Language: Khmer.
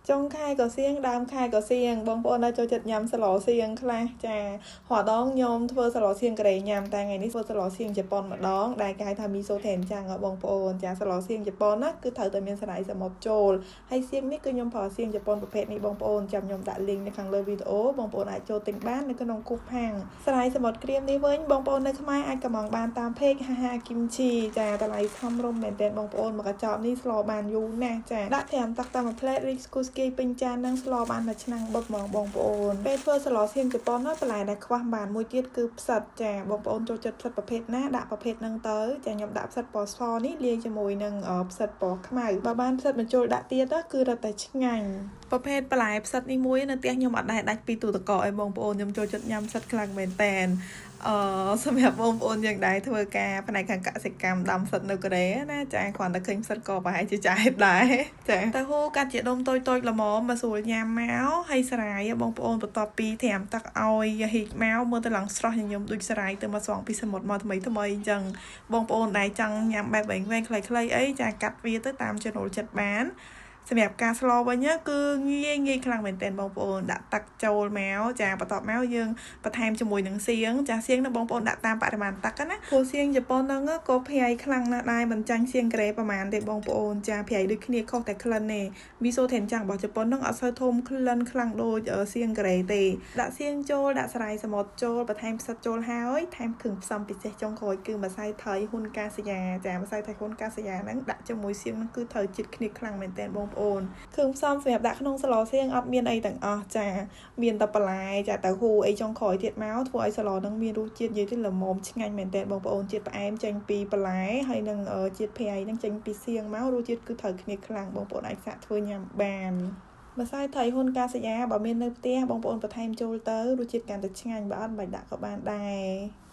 ចុងខែក៏សៀងដើមខែក៏សៀងបងប្អូនដែលចូលចិត្តញ៉ាំស្លសៀងខ្លះចាហោះដងខ្ញុំធ្វើស្លសៀងកូរ៉េញ៉ាំតែថ្ងៃនេះធ្វើស្លសៀងជប៉ុនម្ដងដែលគេហៅថាមីសូថេនចឹងបងប្អូនចាស្លសៀងជប៉ុនណាគឺត្រូវតែមានសណ្តែកសមុទ្រចូលហើយសៀងនេះគឺខ្ញុំប្រើសៀងជប៉ុនប្រភេទនេះបងប្អូនចាំខ្ញុំដាក់ link នៅខាងលើវីដេអូបងប្អូនអាចចូលទិញបាននៅក្នុងគូផាំងសណ្តែកសមុទ្រក្រៀមនេះវិញបងប្អូននៅខ្មែរអាចកំងបានតាម page ហាគីមជីចាតម្លៃធំរំមែនតើបងប្អូនមកកញ្ចប់នេះស្លបានយូរណាស់ចាដាក់ត្រាំទឹកតាមមួយផ្លែតរីកស្គូស្គីពេញចាននឹងស្លបានមួយឆ្នាំងបុកហ្មងបងប្អូនពេលធ្វើស្លសៀងជប៉ុនណាបន្លែដែលខ្វះបានមួយទៀតគឺផ្សិតចាបងប្អូនចូលចិត្តផ្សិតប្រភេទណាដាក់ប្រភេទហ្នឹងទៅចាខ្ញុំដាក់ផ្សិតពណ៌សនេះលាយជាមួយនឹងផ្សិតពណ៌ខ្មៅបើបានផ្សិតបញ្ចូលដាក់ទៀតគឺរឹតតែឆ្ងាញ់ប្រភេទបន្លែផ្សិតនេះមួយនៅផ្ទះខ្ញុំអត់ដែរដាច់ពីទូទឹកកកឯងបងប្អូនខ្ញុំចូលចិត្តញ៉ាំផ្សិតខ្លាំងមែនតែនសម្រាប់បងប្អូនយើងដែរធ្វើការផ្នែកខាងកសិកម្មដាំផ្សិតនៅកូរ៉េណាចាគ្រាន់តែឃើញផ្សិតក៏ប្រហែលជាចាស់ដែរចាតើហូកាត់ជាដុំតូចៗល្មមមកស្រួលញ៉ាំមកហើយស្រាយបងប្អូនបន្ទាប់ពីត្រាំទឹកឲ្យហីកមកមើលទៅឡើងស្រស់ញញឹមដូចស្រាយទៅមកសងពីសមុទ្រមកថ្មីថ្មីអញ្ចឹងបងប្អូនដែលចង់ញ៉ាំបែបវែងៗខ្លីៗអីចាកាត់វាទៅតាមចំណូលចិត្តបានសម្រាប់ការស្លវិញគឺងាយខ្លាំងមែនទែនបងប្អូនដាក់ទឹកចូលមកចាបន្ទាប់មកយើងបន្ថែមជាមួយនឹងសៀងចាសៀងនឹងបងប្អូនដាក់តាមបរិមាណទឹកណាព្រោះសៀងជប៉ុនហ្នឹងក៏ប្រៃខ្លាំងណាស់ដែរមិនចាញ់សៀងកូរ៉េប្រហែលទេបងប្អូនចាប្រៃដូចគ្នាខុសតែក្លិនទេមីសូថេនចាំងរបស់ជប៉ុនហ្នឹងអត់សូវធំក្លិនខ្លាំងដូចសៀងកូរ៉េទេដាក់សៀងចូលដាក់ស្រាយសមុទ្រចូលបន្ថែមផ្សិតចូលហើយថែមគ្រឿងផ្សំពិសេសចុងក្រោយគឺម្សៅថៃហ៊ុនកាសយ៉ាចាម្សៅថៃហ៊ុនកាសយ៉ាហ្នឹងដាក់ជាមួយសៀងហ្នឹងគឺត្រូវជាតិគ្នាខ្លាំងមែនទែនបងប្អូនគ្រឿងផ្សំសម្រាប់ដាក់ក្នុងស្លសៀងអត់មានអីទាំងអស់ចាមានតែបន្លែចាទៅហ៊ូអីចុងក្រោយទៀតមកធ្វើឲ្យស្លហ្នឹងមានរសជាតិនិយាយទៅល្មមឆ្ងាញ់មែនទែនបងប្អូនជាតិផ្អែមចេញពីបន្លែហើយនឹងជាតិប្រៃហ្នឹងចេញពីសៀងមករសជាតិគឺត្រូវគ្នាខ្លាំងបងប្អូនអាចសាកធ្វើញ៉ាំបានម្សៅថៃហ៊ុនកាសយ៉ាបើមាននៅផ្ទះបងប្អូនបន្ថែមចូលទៅរសជាតិកាន់តែឆ្ងាញ់បើអត់បាច់ដាក់ក៏បានដែរ